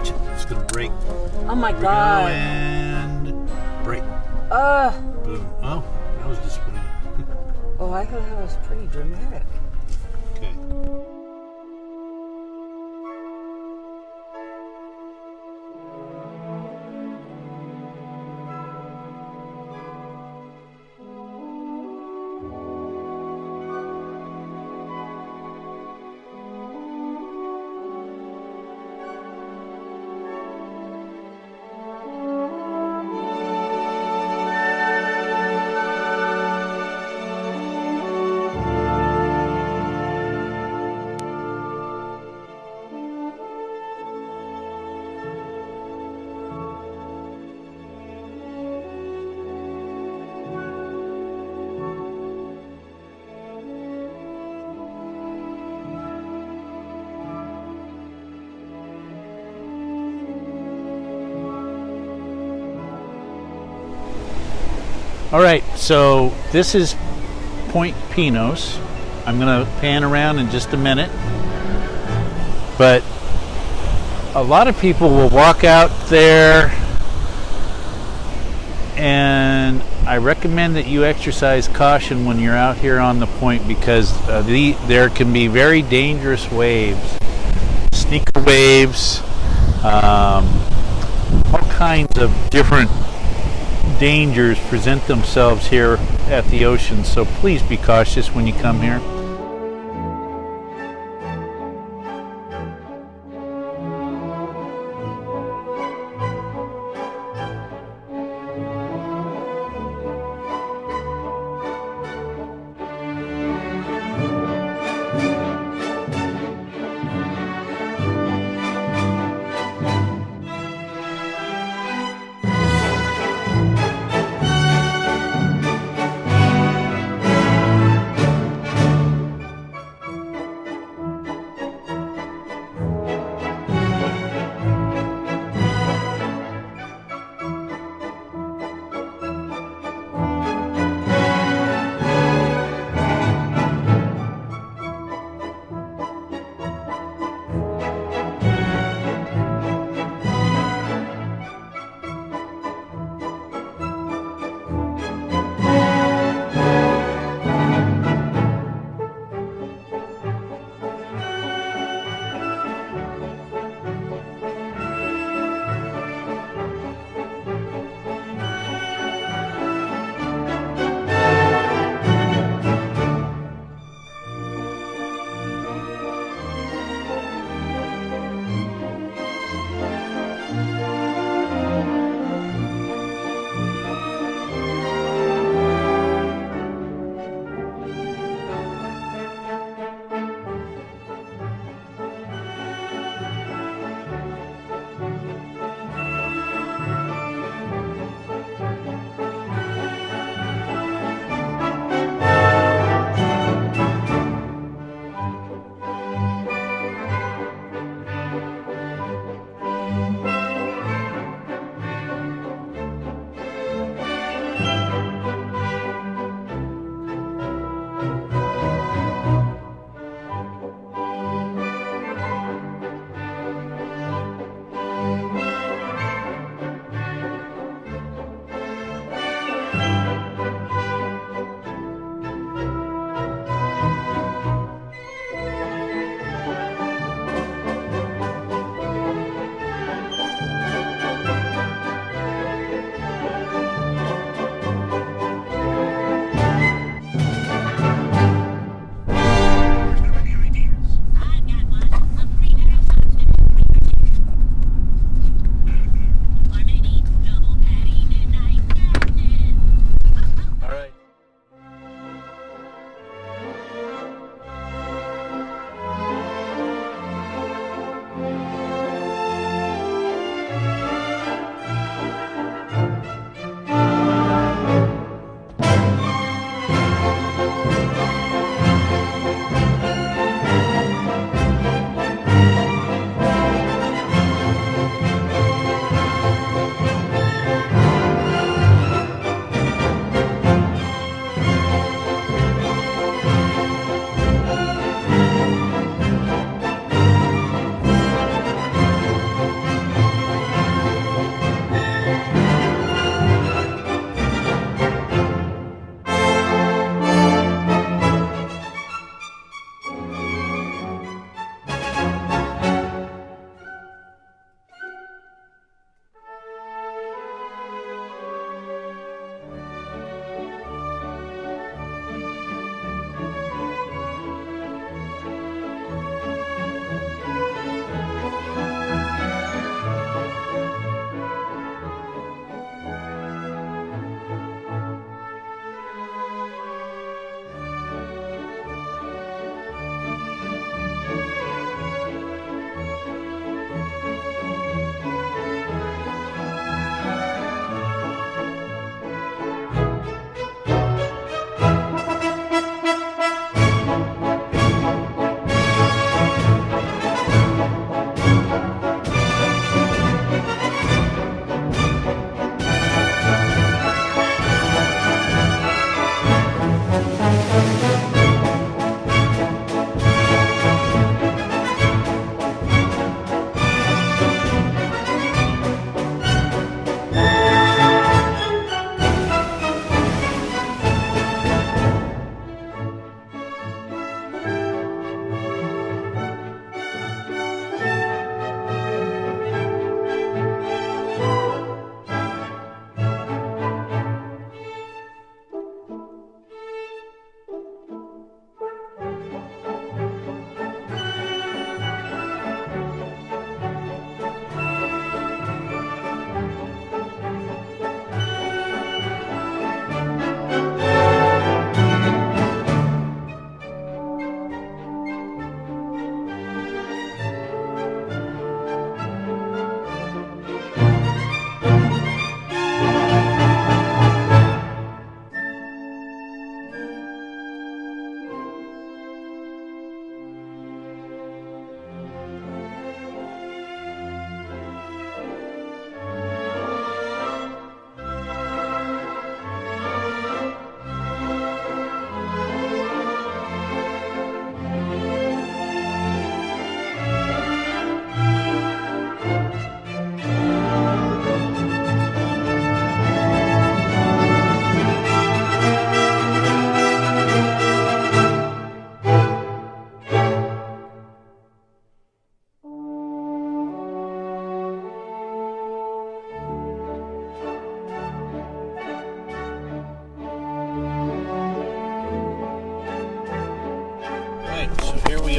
Watch it. It's going to break. Oh my Here we God. go, and break. Boom. Oh, that was disappointing. Oh, I thought that was pretty dramatic. Okay. All right, so this is Point Pinos. I'm going to pan around in just a minute. But a lot of people will walk out there, and I recommend that you exercise caution when you're out here on the point, because there can be very dangerous waves, sneaker waves, all kinds of different dangers present themselves here at the ocean, so please be cautious when you come here.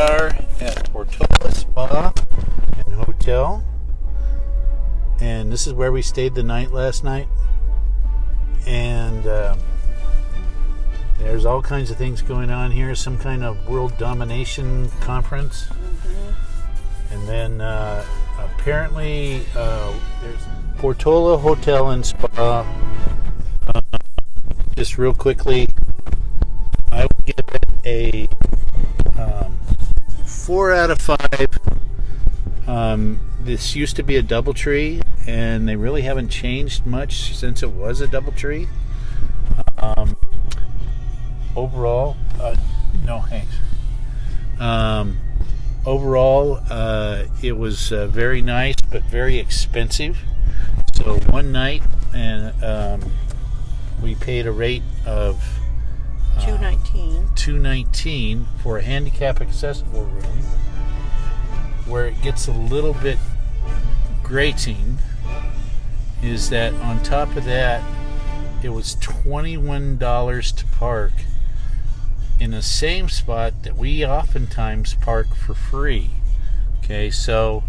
are at Portola Spa and Hotel, and this is where we stayed the night last night. And there's all kinds of things going on here, some kind of world domination conference. And then apparently there's Portola Hotel and Spa. Just real quickly, I would give it a 4 out of 5. This used to be a DoubleTree, and they really haven't changed much since it was a DoubleTree. Overall, no thanks. Overall, it was very nice, but very expensive. So one night, and we paid a rate of $219 for a handicap accessible room. Where it gets a little bit grating is that on top of that, it was $21 to park in the same spot that we oftentimes park for free. Okay, so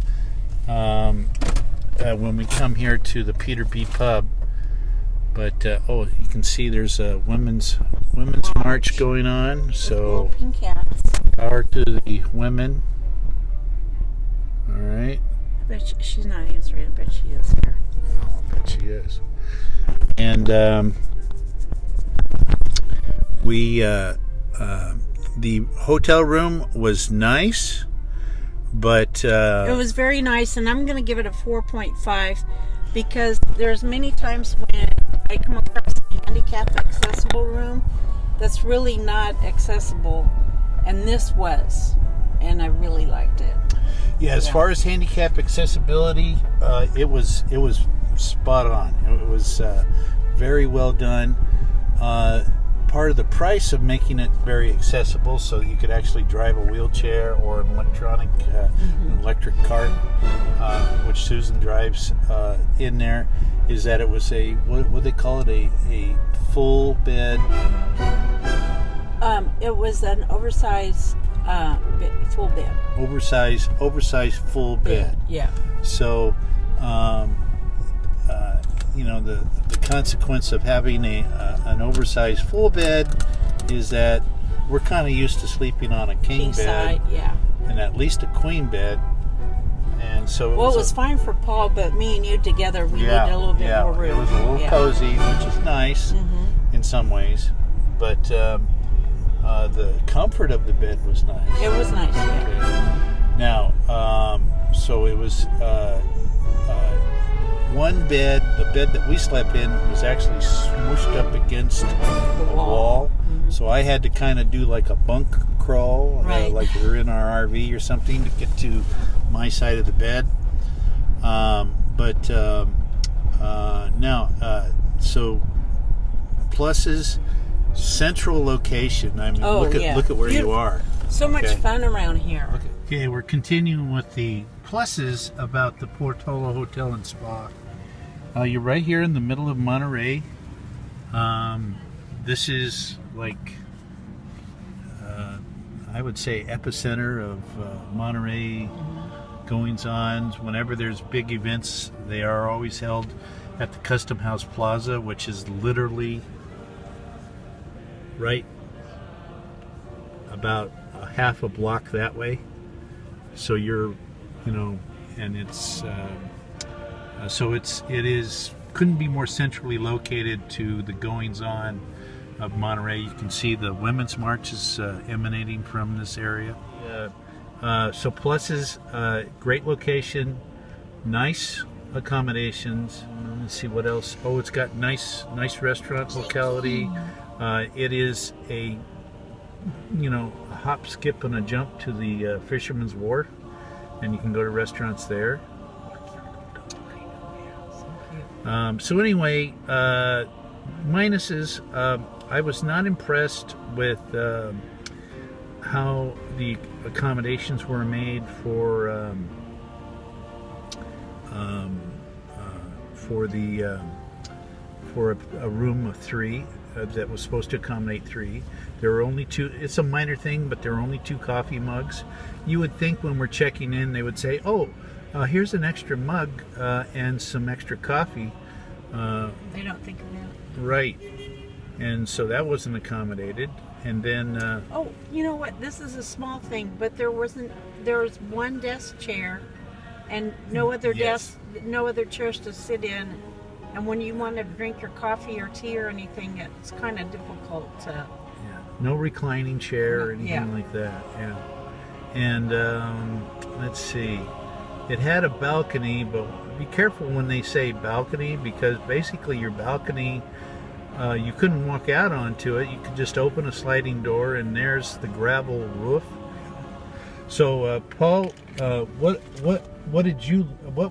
when we come here to the Peet pub, but you can see there's a women's march going on. So power to the women. All right. I bet she's not answering. I bet she is here. Oh, I bet she is. And the hotel room was nice, but it was very nice, and I'm going to give it a 4.5 because there's many times when I come across a handicap accessible room that's really not accessible, and this was, and I really liked it. Yeah, as far as handicap accessibility, it was spot on. It was very well done. Part of the price of making it very accessible, so you could actually drive a wheelchair or an electric cart, which Susan drives in there, is that it was a what they call it, a full bed. It was an oversized full bed. Oversized full bed. Yeah. So, the consequence of having an oversized full bed is that we're kind of used to sleeping on a king bed, side, yeah, and at least a queen bed. And so it was fine for Paul, but me and you together, we needed a little bit more room. It was a little cozy, which is nice in some ways, but the comfort of the bed was nice. It was nice. Yeah. Okay. Now, so it was one bed. The bed that we slept in was actually smooshed up against the wall. So I had to kind of do like a bunk crawl, like we were in our RV or something, to get to my side of the bed. So pluses, central location. I mean, look at where you are. So much fun around here. Okay, we're continuing with the pluses about the Portola Hotel and Spa. You're right here in the middle of Monterey. This is like, I would say, epicenter of Monterey goings-on. Whenever there's big events, they are always held at the Customhouse Plaza, which is literally right about a half a block that way. So you're, and it's couldn't be more centrally located to the goings-on of Monterey. You can see the Women's March is emanating from this area. So pluses, great location, nice accommodations. Let's see what else. Oh, it's got nice restaurant locality. It is a hop, skip, and a jump to the Fisherman's Wharf, and you can go to restaurants there. So anyway, minuses. I was not impressed with how the accommodations were made for a room of 3. that was supposed to accommodate 3. There were only 2. It's a minor thing, but there were only 2 coffee mugs. You would think when we're checking in, they would say, "Oh, here's an extra mug and some extra coffee." They don't think of that. Right. And so that wasn't accommodated. And then oh, you know what? This is a small thing, but there was one desk chair and no other Yes. desk, no other chairs to sit in. And when you want to drink your coffee or tea or anything, it's kind of difficult to. yeah, no reclining chair or anything Yeah. like that. Yeah. And let's see. It had a balcony, but be careful when they say balcony, because basically your balcony, you couldn't walk out onto it. You could just open a sliding door and there's the gravel roof. So Paul, what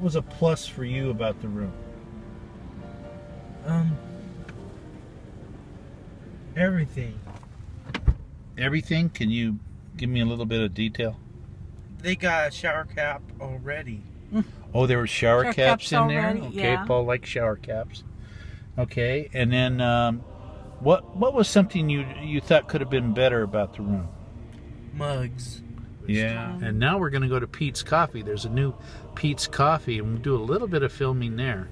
was a plus for you about the room? Everything. Everything? Can you give me a little bit of detail? They got a shower cap already. Oh, there were shower Shower caps caps in there? already, Okay, yeah. Paul likes shower caps. Okay, and then what was something you thought could have been better about the room? Mugs. Yeah, and now we're going to go to Peet's Coffee. There's a new Peet's Coffee, and we'll do a little bit of filming there.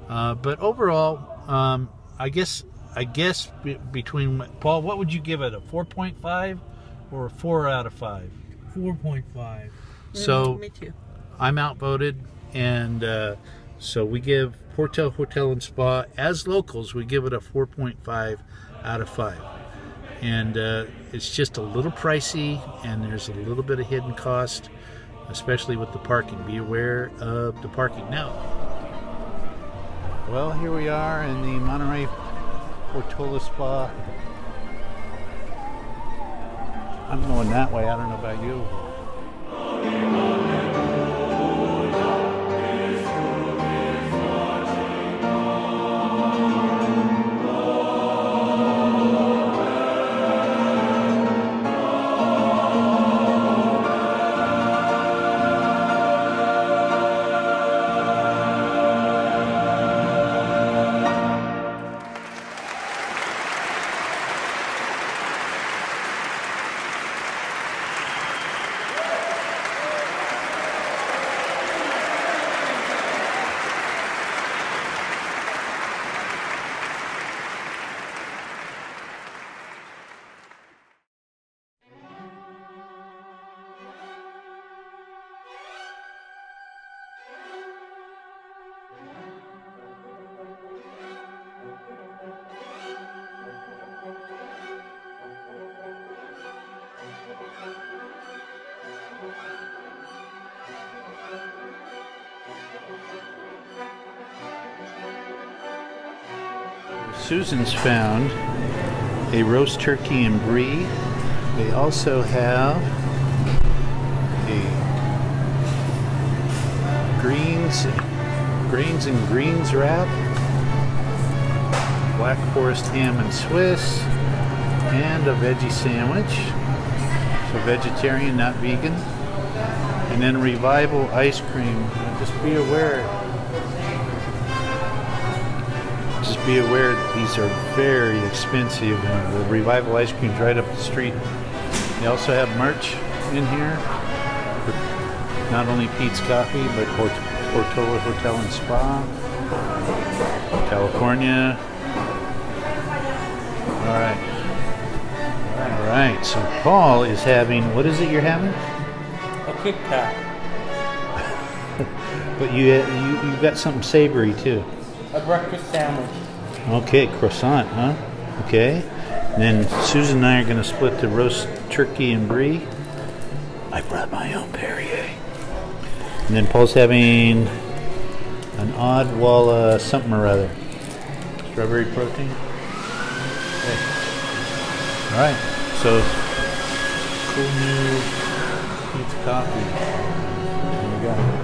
But overall, I guess between Paul, what would you give it? A 4.5 or a 4 out of 5? 4.5. So Me too. I'm outvoted, and so we give Portola Hotel and Spa, as locals, we give it a 4.5 out of 5. And it's just a little pricey, and there's a little bit of hidden cost, especially with the parking. Be aware of the parking. Now, well, here we are in the Monterey Portola Spa. I'm going that way. I don't know about you. Susan's found a roast turkey and brie. They also have a grains and greens wrap, black forest ham and Swiss, and a veggie sandwich. So vegetarian, not vegan. And then Revival ice cream. Just be aware that these are very expensive, and the Revival ice cream's right up the street. They also have merch in here for not only Peet's Coffee, but Portola Hotel and Spa, California. All right. So Paul is having, what is it you're having? A Kit Kat. But you've got something savory too. A breakfast sandwich. Okay, croissant, huh? Okay. And then Susan and I are going to split the roast turkey and brie. I brought my own Perrier. And then Paul's having an odd walla something or other. Strawberry protein. Okay. All right. So, cool new Peet's Coffee. There we go.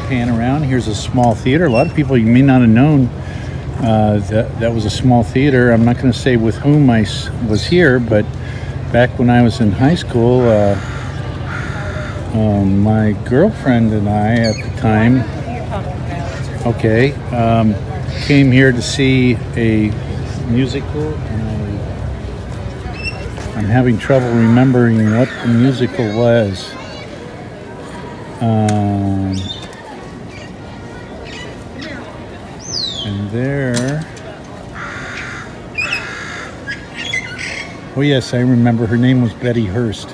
pan around. Here's a small theater. A lot of people, you may not have known that was a small theater. I'm not going to say with whom I was here, but back when I was in high school, my girlfriend and I at the time, came here to see a musical, and I'm having trouble remembering what the musical was. And there, oh yes, I remember, her name was Betty Hurst.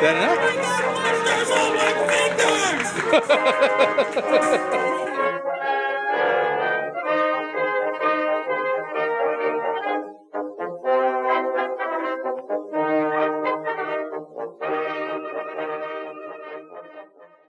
That enough?